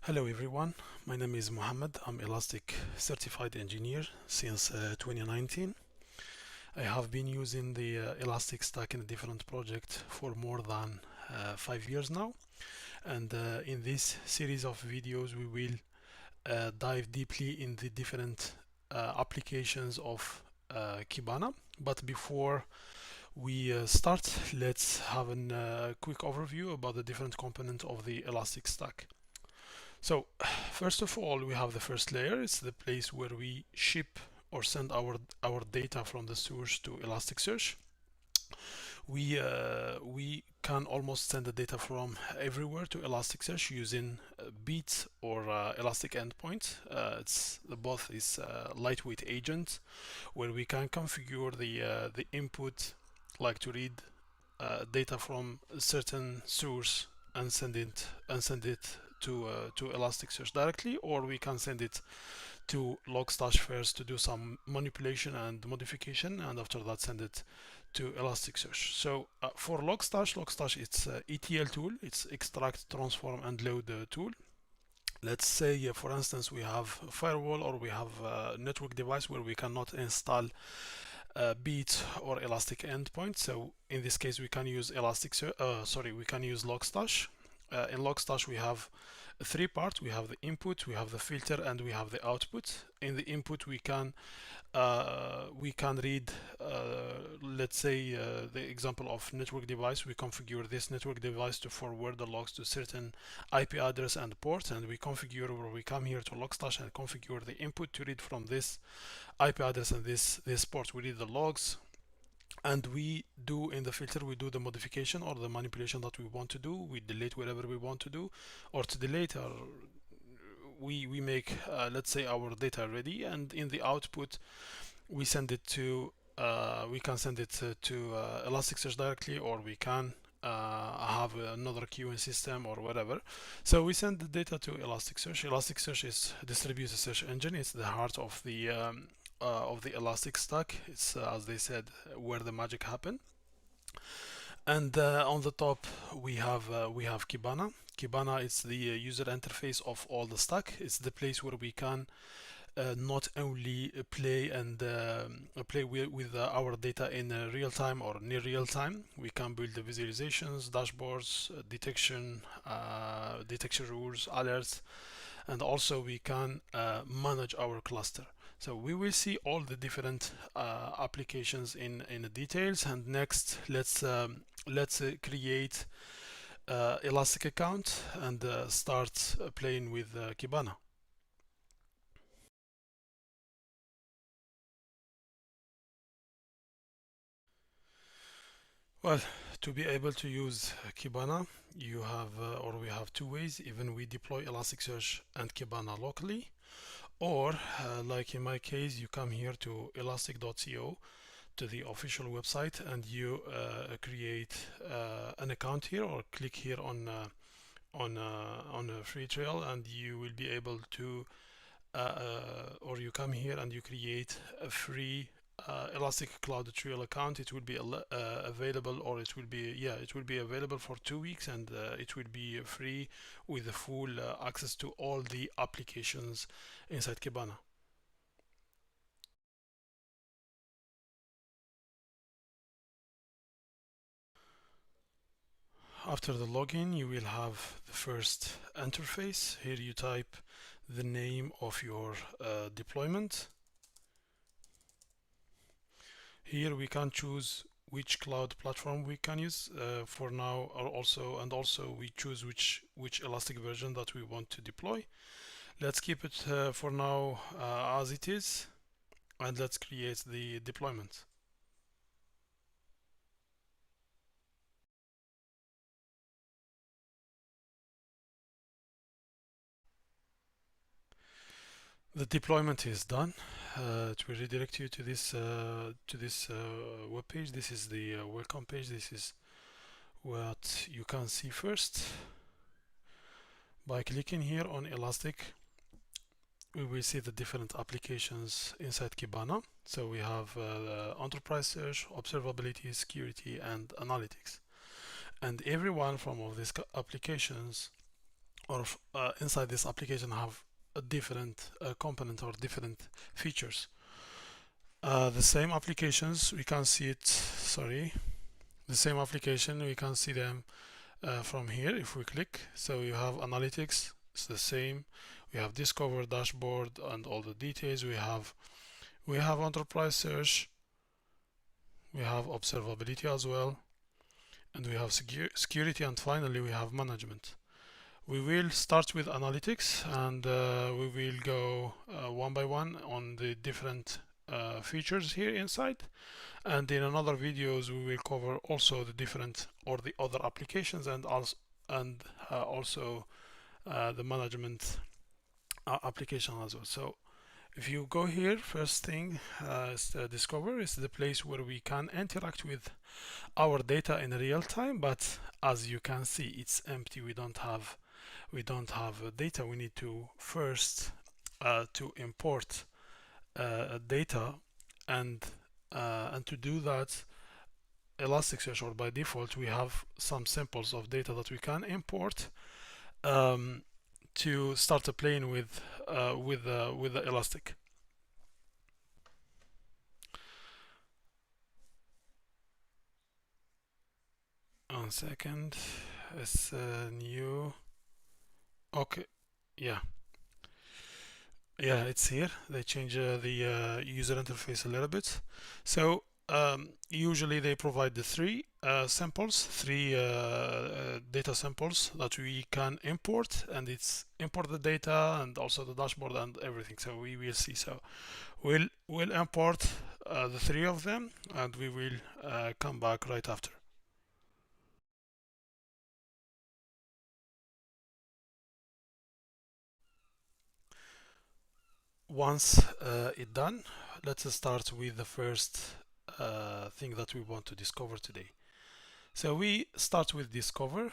Hello everyone, my name is Mohammed. I'm Elastic certified engineer since 2019. I have been using the Elastic Stack in a different project for more than 5 years now. And in this series of videos, we will dive deeply in the different applications of Kibana. But before we start, let's have a quick overview about the different components of the Elastic Stack. So first of all, we have the first layer. It's the place where we ship or send our data from the source to Elasticsearch. We can almost send the data from everywhere to Elasticsearch using Beats or Elastic Endpoint. It's both is lightweight agent where we can configure the input, like to read data from a certain source and send it to Elasticsearch directly, or we can send it to Logstash first to do some manipulation and modification, and after that send it to Elasticsearch. So for Logstash it's ETL tool. It's extract, transform, and load tool. Let's say, for instance, we have a firewall or we have a network device where we cannot install Beat or Elastic Endpoint. So in this case, we can use we can use Logstash. In Logstash, we have three parts. We have the input, we have the filter, and we have the output. In the input, we can read, let's say, the example of network device. We configure this network device to forward the logs to certain IP address and port, and we configure, or we come here to Logstash and configure the input to read from this IP address and this port. We read the logs, and we do in the filter, we do the modification or the manipulation that we want to do. We delete whatever we want to do, or to delete, or we make let's say our data ready, and in the output we send it to we can send it to Elasticsearch directly, or we can have another queuing system or whatever. So we send the data to Elasticsearch. Elasticsearch is a distributed search engine. It's the heart of the Elastic Stack. It's as they said, where the magic happened. And on the top we have Kibana. Kibana is the user interface of all the stack. It's the place where we can not only play with our data in real time or near real time. We can build the visualizations, dashboards, detection rules, alerts, and also we can manage our cluster. So we will see all the different applications in the details. And next, let's create Elastic account and start playing with Kibana. Well, to be able to use Kibana, you have or we have two ways. Even we deploy Elasticsearch and Kibana locally, or like in my case, you come here to elastic.co, to the official website, and you create an account here, or click here on a free trial, and you will be able to or you come here and you create a free Elastic Cloud Trial account. It will be available, or it will be available for 2 weeks, and it will be free with the full access to all the applications inside Kibana. After the login, you will have the first interface. Here you type the name of your deployment. Here we can choose which cloud platform we can use for now, or also we choose which Elastic version that we want to deploy. Let's keep it for now as it is, and let's create the deployment. The deployment is done. It will redirect you to this web page. This is the welcome page. This is what you can see first. By clicking here on Elastic, we will see the different applications inside Kibana. So we have enterprise search, observability, security, and analytics. And every one from all these applications or inside this application have a different component or different features. The same applications we can see it, sorry, the same application we can see them from here if we click. So you have analytics, it's the same. We have discover, dashboard, and all the details. We have enterprise search, we have observability as well, and we have security, and finally we have management. We will start with analytics, and we will go one by one on the different features here inside, and in another videos we will cover also the different or the other applications, and also the management application as well. So if you go here, first thing is discover is the place where we can interact with our data in real time, but as you can see it's empty. We don't have data. We need to first to import data, and to do that, Elasticsearch, or by default we have some samples of data that we can import um, to start playing with the Elastic. One second, it's new. Okay, yeah, it's here. They change the user interface a little bit. So usually they provide the three data samples that we can import, and it's import the data and also the dashboard and everything. So we will see. So we'll import the three of them, and we will come back right after. Once it's done, let's start with the first thing that we want to discover today. So we start with discover.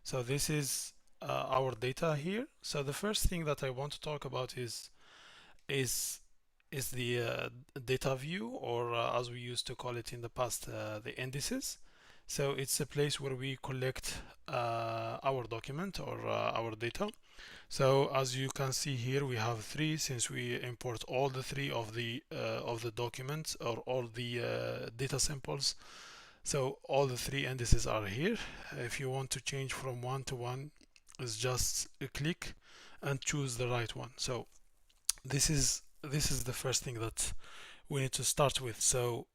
So this is our data here. So the first thing that I want to talk about is the data view, or as we used to call it in the past, the indices. So it's a place where we collect our document or our data. So as you can see here, we have three, since we import all the three of the documents, or all the data samples. So all the three indices are here. If you want to change from one to one, it's just a click and choose the right one. So this is the first thing that we need to start with. So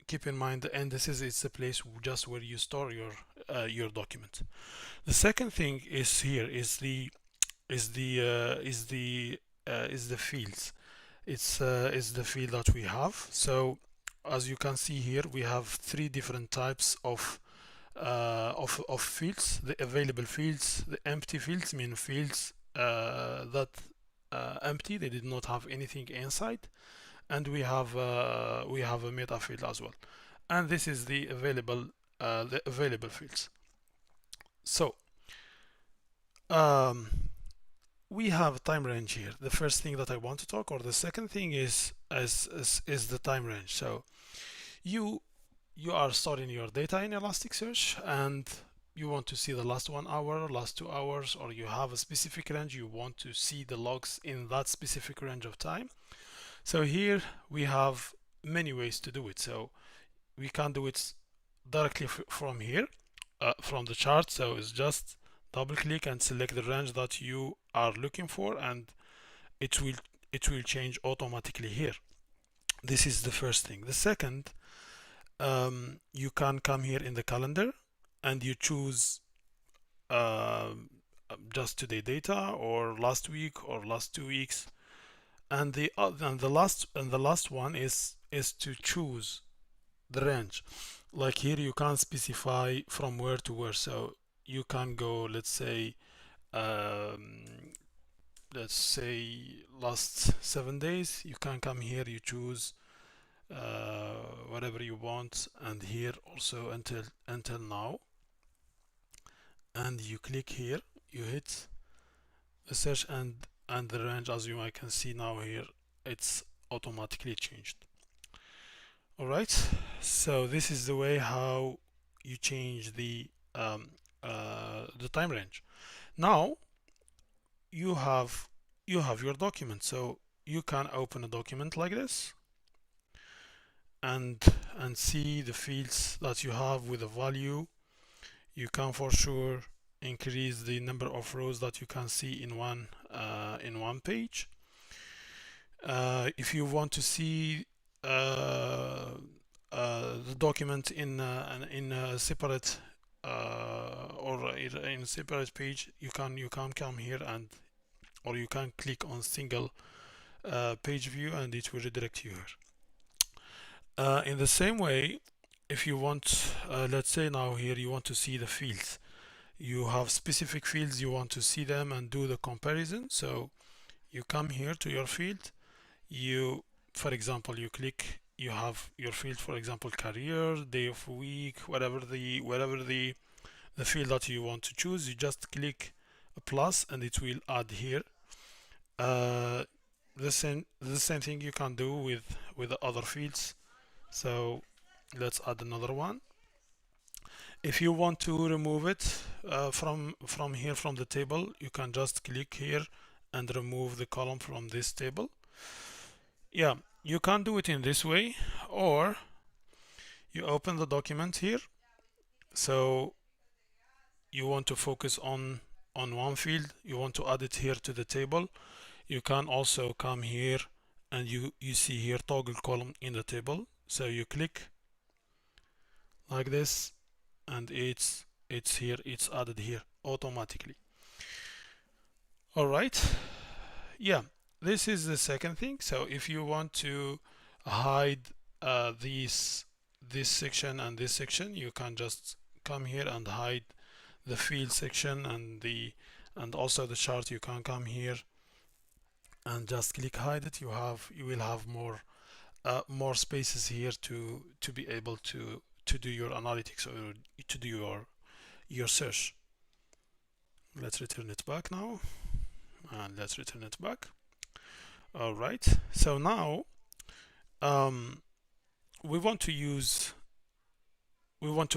keep in mind the indices is the place just where you store your document. The second thing is here is the fields. It's the field that we have. So as you can see here, we have three different types of fields: the available fields, the empty fields, mean fields that empty, they did not have anything inside, and we have a meta field as well. And this is the available fields. So we have time range here. The first thing that I want to talk, or the second thing, is the time range. So you are storing your data in Elasticsearch, and you want to see the last 1 hour, last 2 hours, or you have a specific range. You want to see the logs in that specific range of time. So here we have many ways to do it. So we can do it directly from here, from the chart. So it's just double click and select the range that you are looking for, and it will change automatically here. This is the first thing. The second, you can come here in the calendar and you choose just today data, or last week, or last 2 weeks, and the last one is to choose the range. Like here you can specify from where to where. So you can go, let's say last 7 days. You can come here, you choose whatever you want, and here also until now, and you click here, you hit the search, and the range, as you might can see now here, it's automatically changed. All right, so this is the way how you change the time range. Now you have your document, so you can open a document like this and see the fields that you have with a value. You can for sure increase the number of rows that you can see in one page. If you want to see the document in a separate or in a separate page, you can come here and or you can click on single page view and it will redirect you here. In the same way, if you want, let's say now here you want to see the fields, you have specific fields, you want to see them and do the comparison. So you come here to your field, you, for example, you click, you have your field, for example, career, day of week, whatever the field that you want to choose, you just click a plus and it will add here. The same thing you can do with the other fields. So let's add another one. If you want to remove it from here from the table, you can just click here and remove the column from this table. Yeah, you can do it in this way, or you open the document here. So you want to focus on one field, you want to add it here to the table. You can also come here and you see here toggle column in the table. So you click like this and it's here, it's added here automatically. All right, yeah, this is the second thing. So if you want to hide this section and this section, you can just come here and hide the field section and also the chart. You can come here and just click hide it. You will have more spaces here to be able to do your analytics or to do your search. Let's return it back now, and let's return it back. All right, so now we want to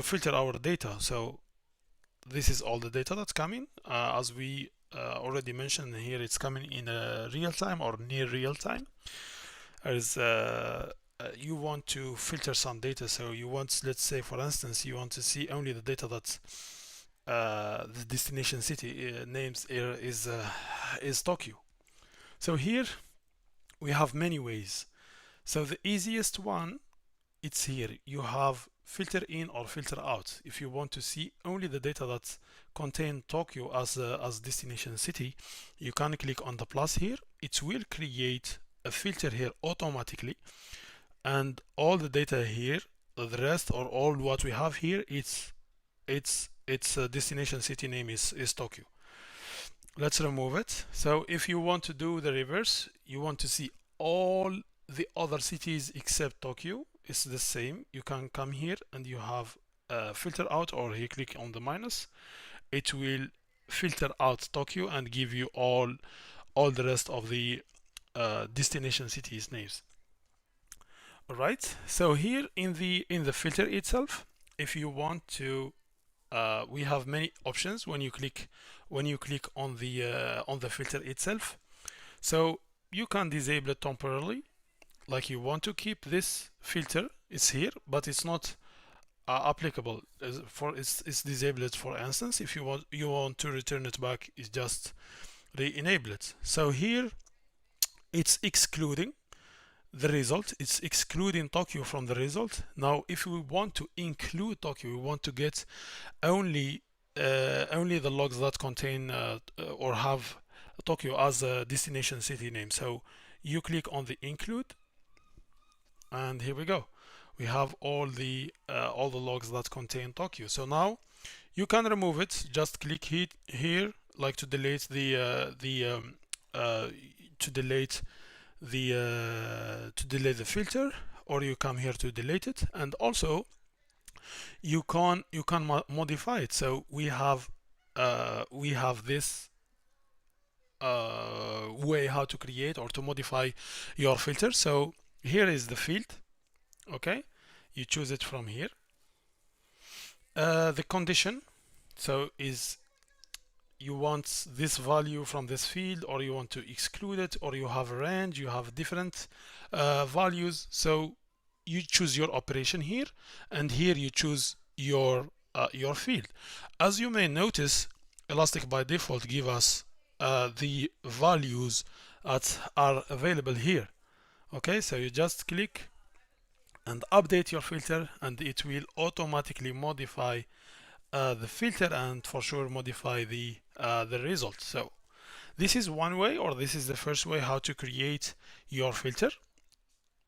filter our data. So this is all the data that's coming, as we already mentioned here, it's coming in real time or near real time. As you want to filter some data, so you want, let's say for instance, you want to see only the data that the destination city names here is Tokyo. So here we have many ways. So the easiest one, it's here. You have filter in or filter out. If you want to see only the data that contain Tokyo as destination city, you can click on the plus here. It will create a filter here automatically, and all the data here, the rest or all what we have here, its destination city name is Tokyo. Let's remove it. So if you want to do the reverse, you want to see all the other cities except Tokyo, it's the same. You can come here and you have filter out, or here click on the minus. It will filter out Tokyo and give you all the rest of the destination cities names. All right. So here in the filter itself, if you want to, we have many options when you click on the filter itself. So you can disable it temporarily, like you want to keep this filter, it's here, but it's not applicable for it's disabled. For instance, if you want to return it back, it's just re-enable it. So here it's excluding the result, it's excluding Tokyo from the result. Now if we want to include Tokyo, we want to get only the logs that contain or have Tokyo as a destination city name. So you click on the include, and here we go. We have all the logs that contain Tokyo. So now you can remove it. Just click here, like to delete the filter, or you come here to delete it, and also you can modify it. So we have this way how to create or to modify your filter. So here is the field. Okay, you choose it from here. The condition, so is you want this value from this field, or you want to exclude it, or you have a range, you have different values. So you choose your operation here, and here you choose your field. As you may notice, Elastic by default give us the values that are available here. Okay, so you just click and update your filter, and it will automatically modify the filter, and for sure modify the result. So this is one way, or this is the first way how to create your filter.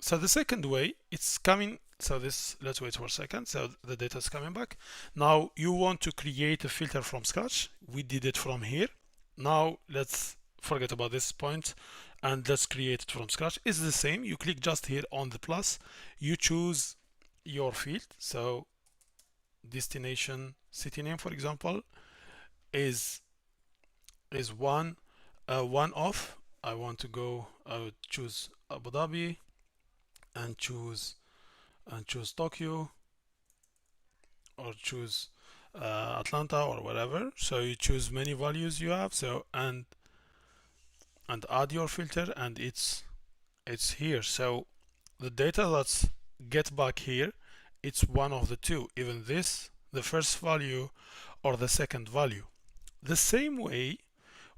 So the second way, it's coming. So this, let's wait for a second. So the data is coming back. Now you want to create a filter from scratch. We did it from here. Now let's forget about this point and let's create it from scratch. It's the same. You click just here on the plus. You choose your field. So destination city name, for example, is one off. I want to go. I would choose Abu Dhabi and choose Tokyo, or choose Atlanta, or whatever. So you choose many values you have. So and add your filter, and it's here. So the data that's get back here, it's one of the two, even this, the first value, or the second value. The same way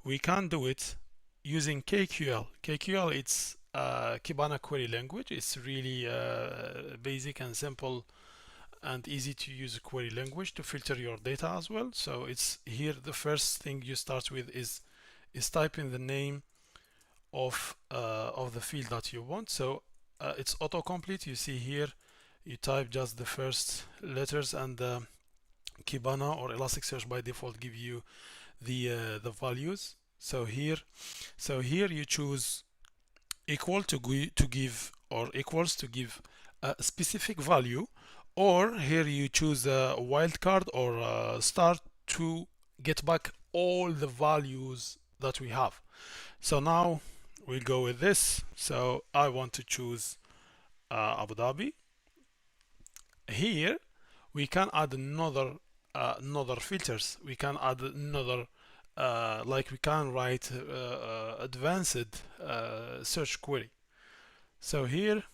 we can do it using KQL. KQL, it's Kibana query language. It's really basic and simple and easy to use query language to filter your data as well. So it's here, the first thing you start with is typing the name of the field that you want. So it's autocomplete. You see here, you type just the first letters, and Kibana or Elasticsearch by default give you the values. So here you choose equal to give, or equals to give a specific value, or here you choose a wildcard or a star to get back all the values that we have. So now we'll go with this. So I want to choose Abu Dhabi. Here we can add another filters. We can add another like we can write advanced search query. So here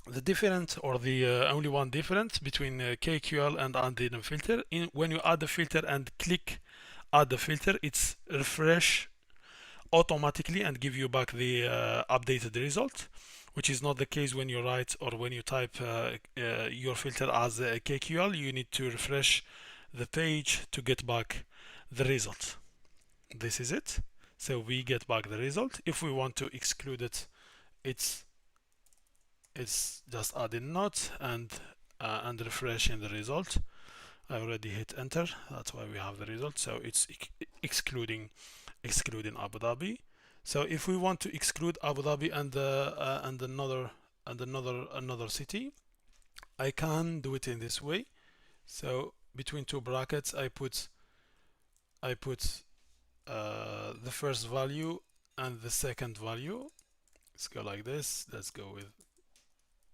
the different, or the only one difference between KQL and adding a filter, when you add the filter and click add the filter, it's refresh automatically and give you back the updated result, which is not the case when you write, or when you type your filter as KQL. You need to refresh the page to get back the result. This is it. So we get back the result. If we want to exclude it, it's just adding not and refreshing the result. I already hit enter. That's why we have the result. So it's excluding Abu Dhabi. So if we want to exclude Abu Dhabi and another city, I can do it in this way. So between two brackets, I put the first value and the second value. Let's go like this. Let's go with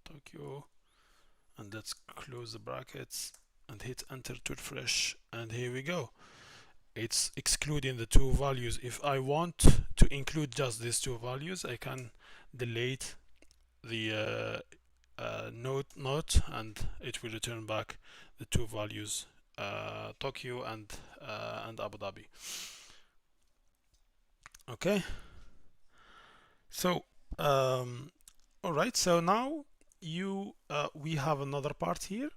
Tokyo, and let's close the brackets and hit enter to refresh, and here we go. It's excluding the two values. If I want to include just these two values, I can delete the note, and it will return back the two values, Tokyo and Abu Dhabi. Okay, so all right, so now we have another part here,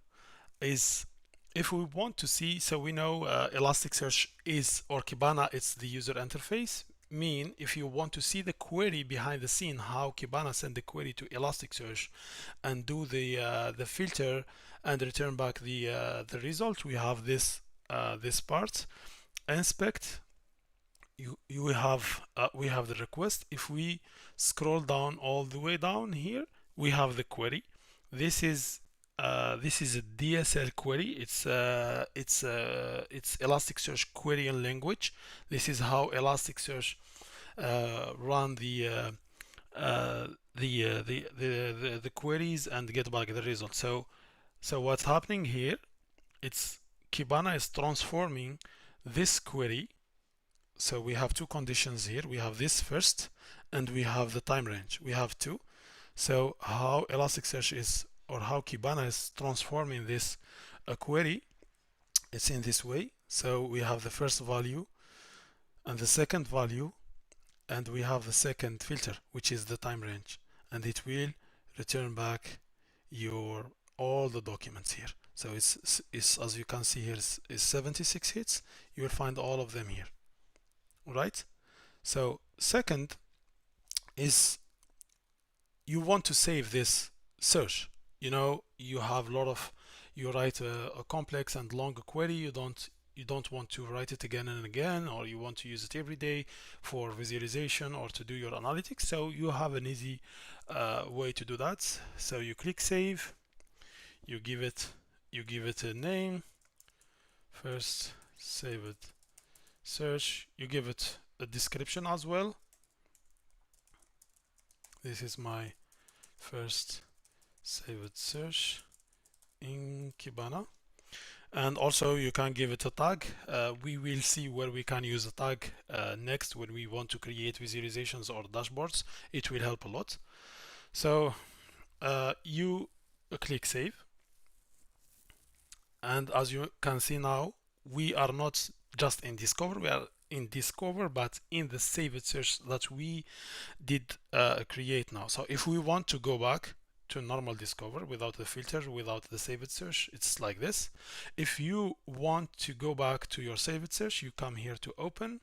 is if we want to see. So we know Elasticsearch is, or Kibana, it's the user interface. Mean if you want to see the query behind the scene, how Kibana send the query to Elasticsearch and do the filter and return back the result, we have this part, inspect. We have the request. If we scroll down all the way down here, we have the query. This is a DSL query. It's Elasticsearch querying language. This is how Elasticsearch run the queries and get back the result. So what's happening here? It's Kibana is transforming this query So we have two conditions here. We have this first, and we have the time range. We have two. So how Elasticsearch is, or how Kibana is transforming this query, it's in this way. So we have the first value and the second value, and we have the second filter, which is the time range, and it will return back your all the documents here. So it's as you can see here is 76 hits. You will find all of them here. All right. So second is you want to save this search. You know, you have a lot of, you write a complex and long query. You don't want to write it again and again, or you want to use it every day for visualization or to do your analytics. So you have an easy way to do that. So you click save, you give it a name, first save it search, you give it a description as well. This is my first save it search in Kibana. And also you can give it a tag. We will see where we can use a tag next when we want to create visualizations or dashboards. It will help a lot. So you click save, and as you can see now, we are not just in Discover, we are in Discover, but in the save it search that we did create now. So if we want to go back to normal Discover without the filter, without the save it search, it's like this. If you want to go back to your save it search, you come here to open,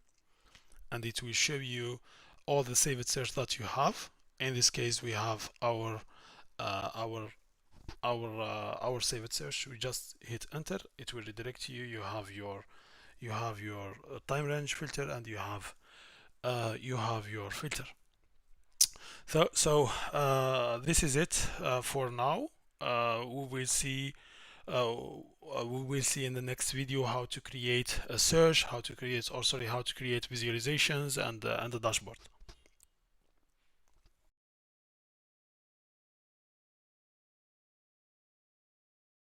and it will show you all the save it search that you have. In this case, we have our save it search. We just hit enter, it will redirect you. You have your time range filter, and you have your filter. So this is it for now. We will see in the next video how to create a search, how to create visualizations and the dashboard.